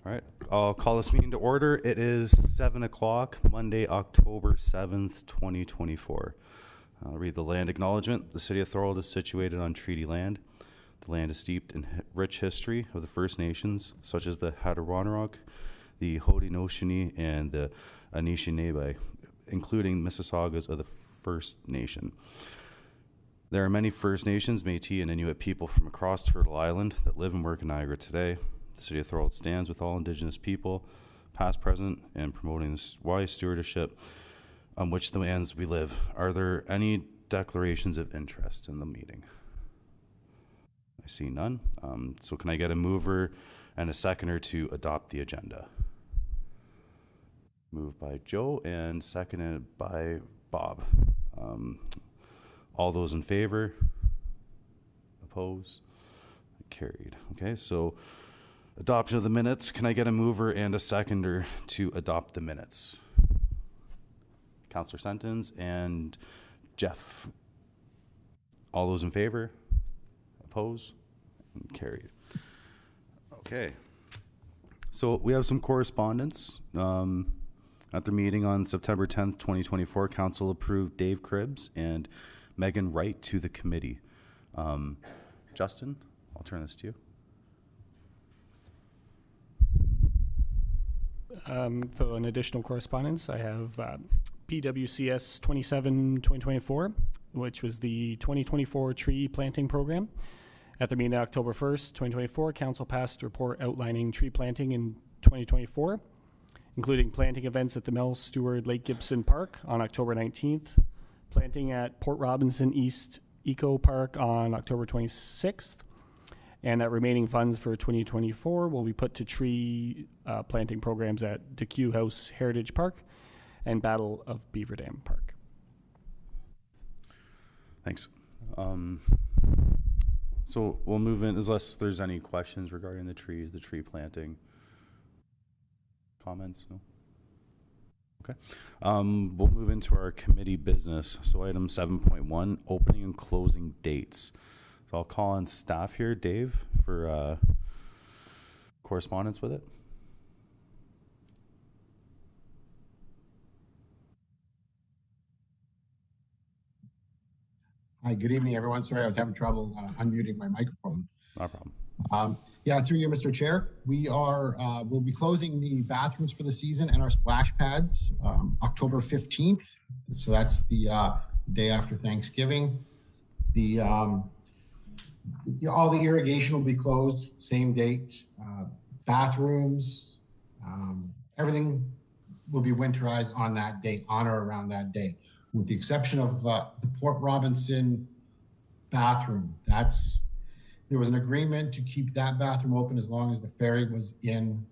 All right, I'll call this meeting to order. It is 7 o'clock, Monday, October 7th, 2024. I'll read the land acknowledgement. The city of Thorold is situated on treaty land. The land is steeped in rich history of the First Nations, such as the Hattawanarak, the Haudenosaunee, and the Anishinaabe, including Mississaugas of the First Nation. There are many First Nations, Métis, and Inuit people from across Turtle Island that live and work in Niagara today. The city of Thorold stands with all Indigenous people, past, present, and promoting this wise stewardship on which the lands we live. Are there any declarations of interest in the meeting? I see none. So can I get a mover and a seconder to adopt the agenda? Moved by Joe and seconded by Bob. All those in favor? Opposed? Carried. Okay, so adoption of the minutes. Can I get a mover and a seconder to adopt the minutes? Councillor Sentens and Jeff. All those in favor? Opposed? And carried. Okay. So we have some correspondence. At the meeting on September 10th, 2024, Council approved Dave Cribbs and Megan Wright to the committee. Justin, I'll turn this to you. For an additional correspondence, I have PWCS 27-2024, which was the 2024 tree planting program. At the meeting on October 1st, 2024, Council passed a report outlining tree planting in 2024, including planting events at the Mel Stewart Lake Gibson Park on October 19th, planting at Port Robinson East Eco Park on October 26th, and that remaining funds for 2024 will be put to tree planting programs at DeCue House Heritage Park and Battle of Beaver Dam Park. Thanks. So we'll move in, unless there's any questions regarding the trees, the tree planting. Comments? No? Okay. We'll move into our committee business. So item 7.1, opening and closing dates. So I'll call on staff here, Dave, for correspondence with it. Hi, good evening, everyone. Sorry, I was having trouble unmuting my microphone. No problem. Yeah, through you, Mr. Chair. We'll be closing the bathrooms for the season and our splash pads October 15th. So that's the day after Thanksgiving. All the irrigation will be closed, same date. Bathrooms, everything will be winterized on that date, on or around that date, with the exception of the Port Robinson bathroom. There was an agreement to keep that bathroom open as long as the ferry was in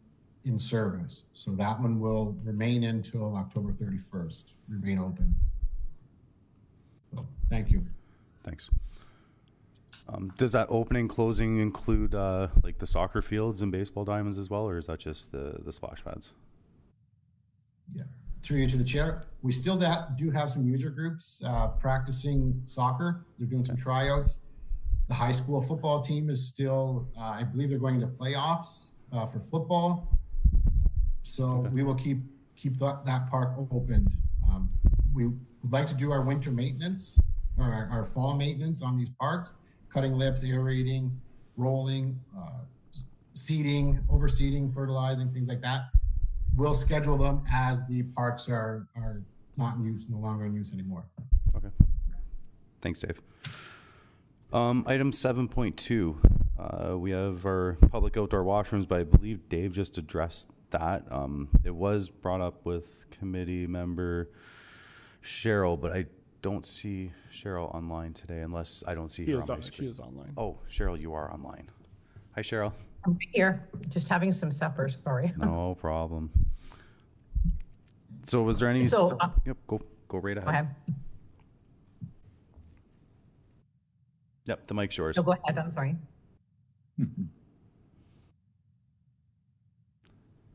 service. So that one will remain until October 31st, remain open. So, thank you. Thanks. Does that opening closing include like the soccer fields and baseball diamonds as well, or is that just the splash pads? Yeah. Through you to the chair. We still do have some user groups practicing soccer. They're doing some tryouts. The high school football team is still, I believe they're going to playoffs for football. So okay. We will keep that park opened. We would like to do our winter maintenance or our fall maintenance on these parks, cutting lips, aerating, rolling, seeding, overseeding, fertilizing, things like that. We'll schedule them as the parks are not in use, no longer in use anymore. Okay. Thanks, Dave. Item 7.2, we have our public outdoor washrooms, but I believe Dave just addressed that. It was brought up with committee member Cheryl, but I don't see Cheryl online today unless I don't see her on my screen. She is online. Oh, Cheryl, you are online. Hi, Cheryl. I'm here, just having some supper, sorry. No problem. So was there any... Yep, go right ahead. Go ahead. Yep, the mic's yours. No, go ahead, I'm sorry.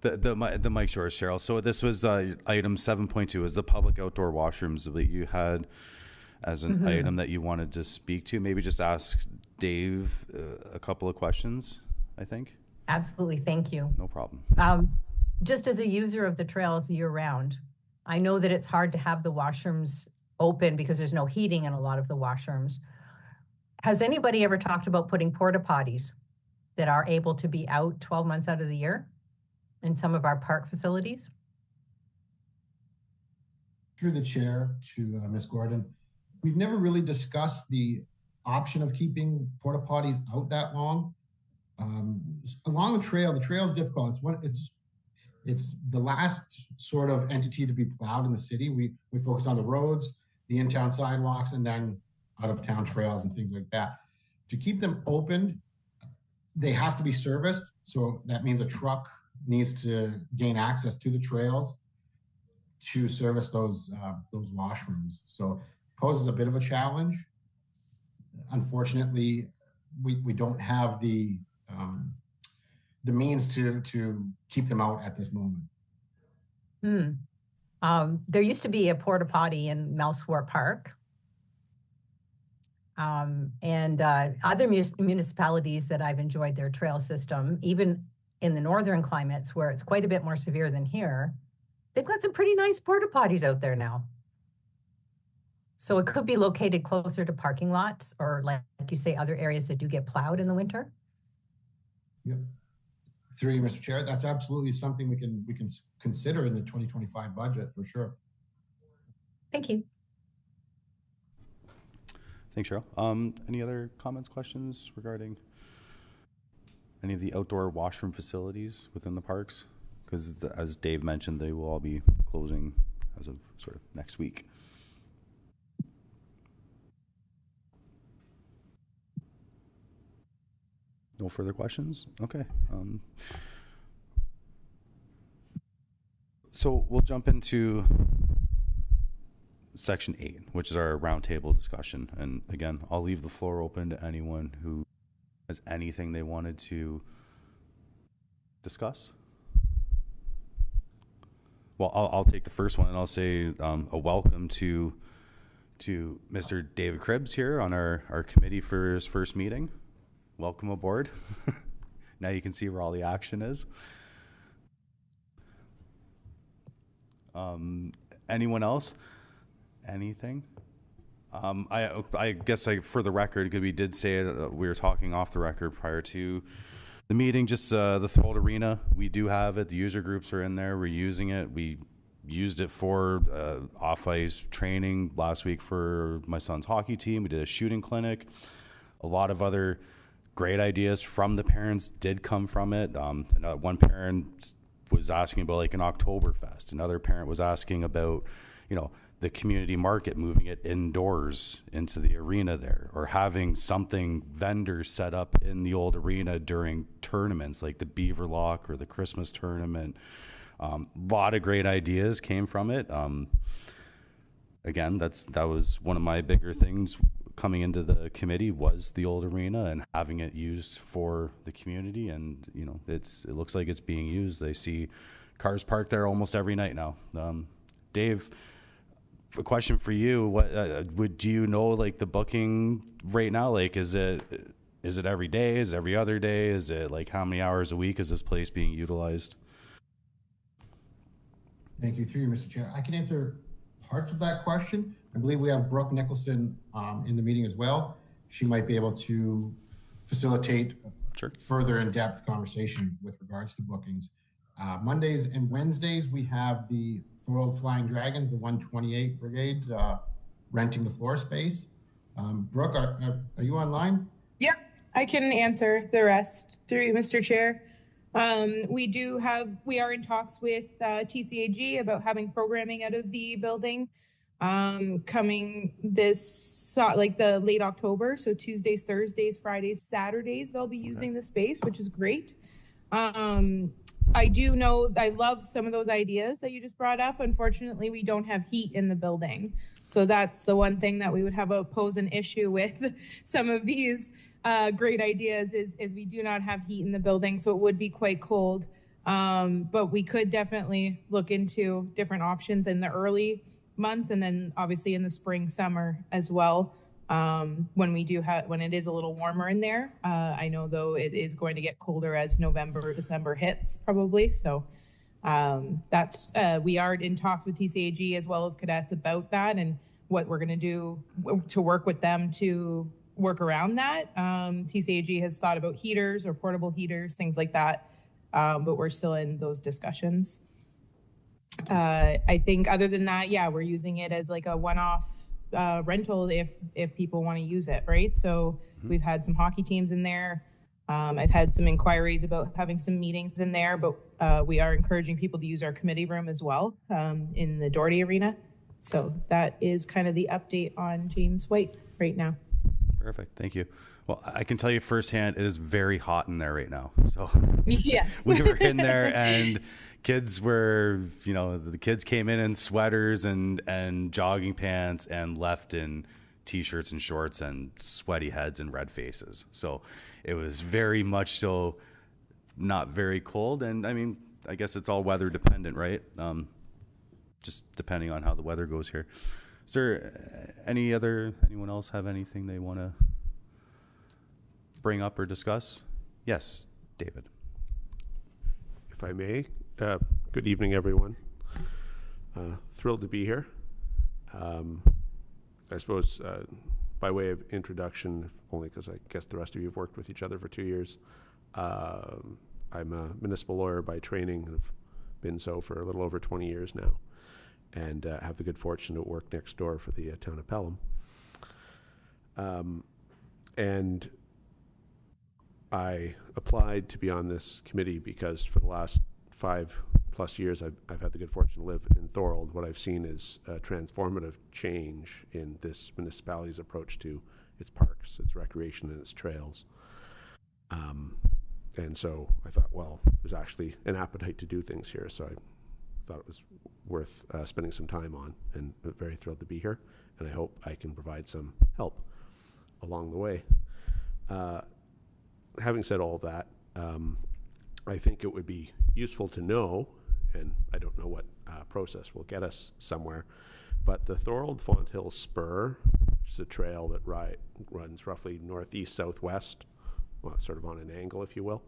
The mic's yours, Cheryl. So this was item 7.2 is the public outdoor washrooms that you had as an item that you wanted to speak to. Maybe just ask Dave a couple of questions, I think. Absolutely, thank you. No problem. Just as a user of the trails year round, I know that it's hard to have the washrooms open because there's no heating in a lot of the washrooms. Has anybody ever talked about putting porta potties that are able to be out 12 months out of the year in some of our park facilities? Through the chair to Ms. Gordon, we've never really discussed the option of keeping porta potties out that long. Along the trail is difficult. It's the last sort of entity to be plowed in the city. We focus on the roads, the in-town sidewalks, and then out-of-town trails and things like that. To keep them open, they have to be serviced. So that means a truck needs to gain access to the trails to service those washrooms. So it poses a bit of a challenge. Unfortunately, we don't have the means to keep them out at this moment. There used to be a porta potty in Melswar Park. And other municipalities that I've enjoyed their trail system, even in the northern climates where it's quite a bit more severe than here, they've got some pretty nice porta potties out there now. So it could be located closer to parking lots or, like you say, other areas that do get plowed in the winter. Yep. Through you, Mr. Chair, that's absolutely something we can consider in the 2025 budget for sure. Thank you. Thanks, Cheryl. Any other comments, questions regarding any of the outdoor washroom facilities within the parks? Because as Dave mentioned, they will all be closing as of sort of next week. No further questions? Okay. So we'll jump into section 8, which is our roundtable discussion. And again, I'll leave the floor open to anyone who has anything they wanted to discuss. Well, I'll take the first one, and I'll say a welcome to Mr. David Cribbs here on our committee for his first meeting. Welcome aboard. Now you can see where all the action is. Anyone else? Anything? I guess for the record, because we did say it, we were talking off the record prior to the meeting, just the Thorold Arena, we do have it. The user groups are in there. We're using it. We used it for off-ice training last week for my son's hockey team. We did a shooting clinic. A lot of other great ideas from the parents did come from it. One parent was asking about like an Oktoberfest. Another parent was asking about, the community market, moving it indoors into the arena there, or having something vendors set up in the old arena during tournaments like the Beaver Lock or the Christmas tournament. A lot of great ideas came from it. Again, that was one of my bigger things coming into the committee, was the old arena and having it used for the community. And it looks like it's being used. I see cars parked there almost every night now. Dave, a question for you: what do you know, like the booking right now? Like, is it every day? Is it every other day? Is it like how many hours a week is this place being utilized? Thank you. Through you, Mr. Chair, I can answer parts of that question. I believe we have Brooke Nicholson in the meeting as well. She might be able to facilitate further in-depth conversation with regards to bookings. Mondays and Wednesdays, we have the Thorold Flying Dragons, the 128 Brigade, renting the floor space. Brooke, are you online? Yep, I can answer the rest through you, Mr. Chair. We are in talks with TCAG about having programming out of the building coming the late October. So Tuesdays, Thursdays, Fridays, Saturdays, they'll be using the space, which is great. I do know, I love some of those ideas that you just brought up. Unfortunately, we don't have heat in the building. So that's the one thing that we would pose an issue with some of these great ideas is we do not have heat in the building. So it would be quite cold. But we could definitely look into different options in the early months and then obviously in the spring, summer as well. when it is a little warmer in there. I know though it is going to get colder as November or December hits probably. So we are in talks with TCAG as well as cadets about that and what we're going to do to work with them to work around that. TCAG has thought about heaters or portable heaters, things like that. But we're still in those discussions. I think other than that, yeah, we're using it as like a one-off rental if people want to use it, right? So we've had some hockey teams in there. I've had some inquiries about having some meetings in there, but we are encouraging people to use our committee room as well in the Doherty Arena. So that is kind of the update on James White right now. Perfect. Thank you. Well, I can tell you firsthand, it is very hot in there right now. So yes, we were in there and kids were, the kids came in sweaters and jogging pants and left in t-shirts and shorts and sweaty heads and red faces. So it was very much so not very cold. And I mean, I guess it's all weather dependent, right? Just depending on how the weather goes here. Is there anyone else have anything they want to bring up or discuss? Yes, David. If I may, good evening, everyone. Thrilled to be here. I suppose by way of introduction, only because I guess the rest of you have worked with each other for 2 years, I'm a municipal lawyer by training and have been so for a little over 20 years now, and have the good fortune to work next door for the town of Pelham. And I applied to be on this committee because for the last 5+ years I've had the good fortune to live in Thorold. What I've seen is a transformative change in this municipality's approach to its parks, its recreation, and its trails. And so I thought, well, there's actually an appetite to do things here, so I thought it was worth spending some time on, and I'm very thrilled to be here, and I hope I can provide some help along the way. Having said all of that, I think it would be useful to know, and I don't know what process will get us somewhere, but the Thorold Fonthill Spur, which is a trail that runs roughly northeast-southwest, well, sort of on an angle, if you will,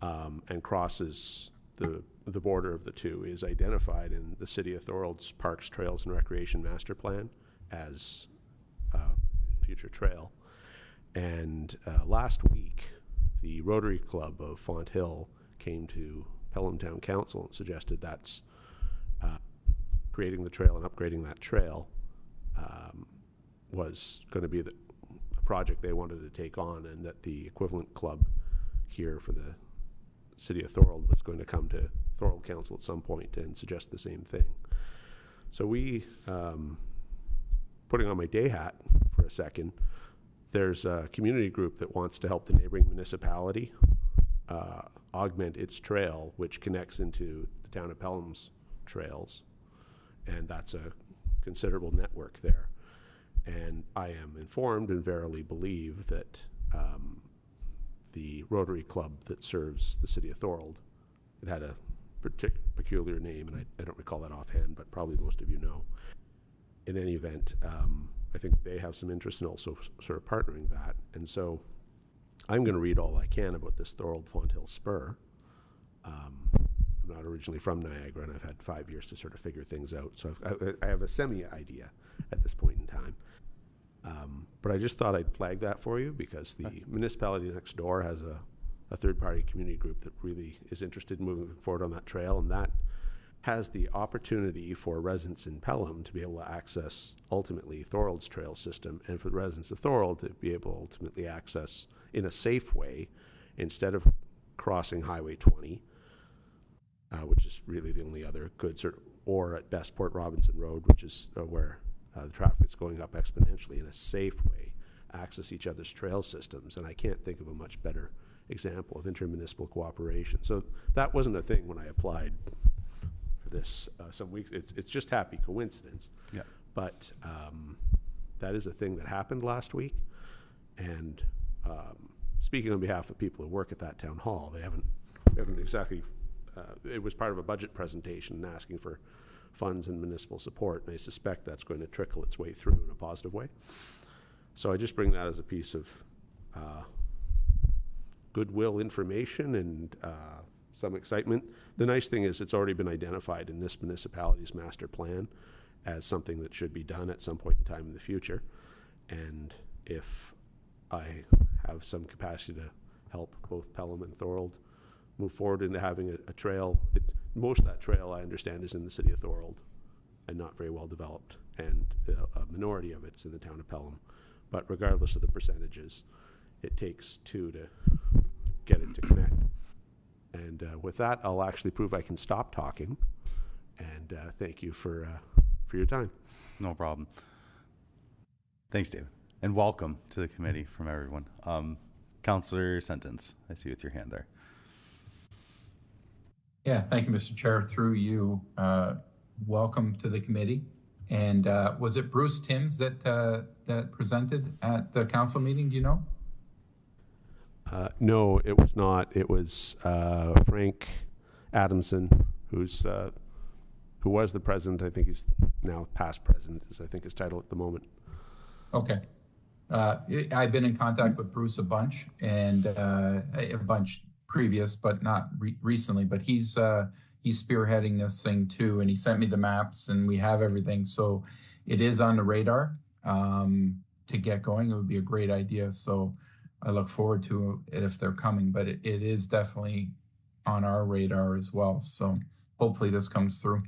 and crosses the border of the two, is identified in the City of Thorold's Parks, Trails, and Recreation Master Plan as a future trail. And last week, the Rotary Club of Fonthill came to Pelham Town Council and suggested that's creating the trail and upgrading that trail was going to be a project they wanted to take on, and that the equivalent club here for the City of Thorold was going to come to Thorold Council at some point and suggest the same thing. So we, putting on my day hat for a second, there's a community group that wants to help the neighboring municipality augment its trail, which connects into the town of Pelham's trails, and that's a considerable network there. And I am informed and verily believe that the Rotary Club that serves the City of Thorold, it had a peculiar name, and I don't recall that offhand, but probably most of you know. In any event, I think they have some interest in also sort of partnering that. And so I'm going to read all I can about this Thorold Fonthill Spur. I'm not originally from Niagara, and I've had 5 years to sort of figure things out. So I have a semi-idea at this point in time. But I just thought I'd flag that for you because the municipality next door has a third-party community group that really is interested in moving forward on that trail, and that has the opportunity for residents in Pelham to be able to access ultimately Thorold's trail system, and for the residents of Thorold to be able to ultimately access in a safe way instead of crossing Highway 20, which is really the only other good sort of, or at best Port Robinson Road, which is where the traffic is going up exponentially, in a safe way, access each other's trail systems. And I can't think of a much better example of intermunicipal cooperation. So that wasn't a thing when I applied for this some weeks. It's just happy coincidence. Yeah. But that is a thing that happened last week. And speaking on behalf of people who work at that town hall, we haven't exactly, it was part of a budget presentation asking for funds and municipal support, and I suspect that's going to trickle its way through in a positive way. So I just bring that as a piece of goodwill information and some excitement. The nice thing is it's already been identified in this municipality's master plan as something that should be done at some point in time in the future. And if I have some capacity to help both Pelham and Thorold move forward into having a trail, most of that trail I understand is in the city of Thorold and not very well developed, and a minority of it's in the town of Pelham. But regardless of the percentages, it takes two to get it to connect. And with that, I'll actually prove I can stop talking. And thank you for your time. No problem. Thanks, David. And welcome to the committee from everyone. Councillor Sentence, I see you with your hand there. Yeah, thank you, Mr. Chair. Through you, welcome to the committee. And was it Bruce Timms that presented at the council meeting? Do you know? No, it was not. It was Frank Adamson, who was the president. I think he's now past president, is I think his title at the moment. Okay. I've been in contact with Bruce a bunch, and a bunch previous, but not recently. But he's spearheading this thing too, and he sent me the maps, and we have everything. So it is on the radar to get going. It would be a great idea. So I look forward to it if they're coming, but it is definitely on our radar as well. So hopefully this comes through.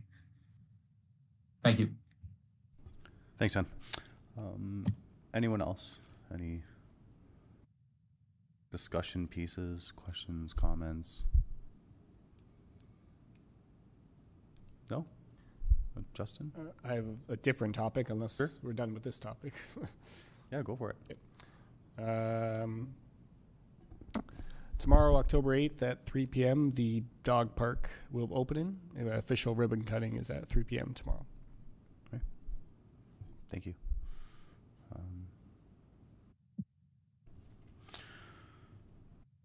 Thank you. Thanks, John. Anyone else? Any discussion pieces, questions, comments? No? Justin? I have a different topic, unless Sure. we're done with this topic. Yeah, go for it. Tomorrow, October 8th at 3 p.m., the dog park will open. Official ribbon cutting is at 3 p.m. tomorrow. Okay. Thank you.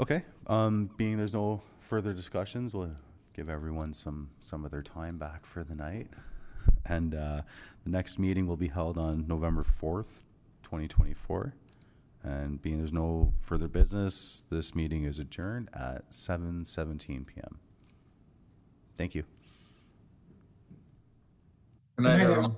Okay. Being there's no further discussions, we'll give everyone some of their time back for the night. And the next meeting will be held on November 4th, 2024. And being there's no further business, this meeting is adjourned at 7:17 p.m. Thank you. Good night, Good night, everyone.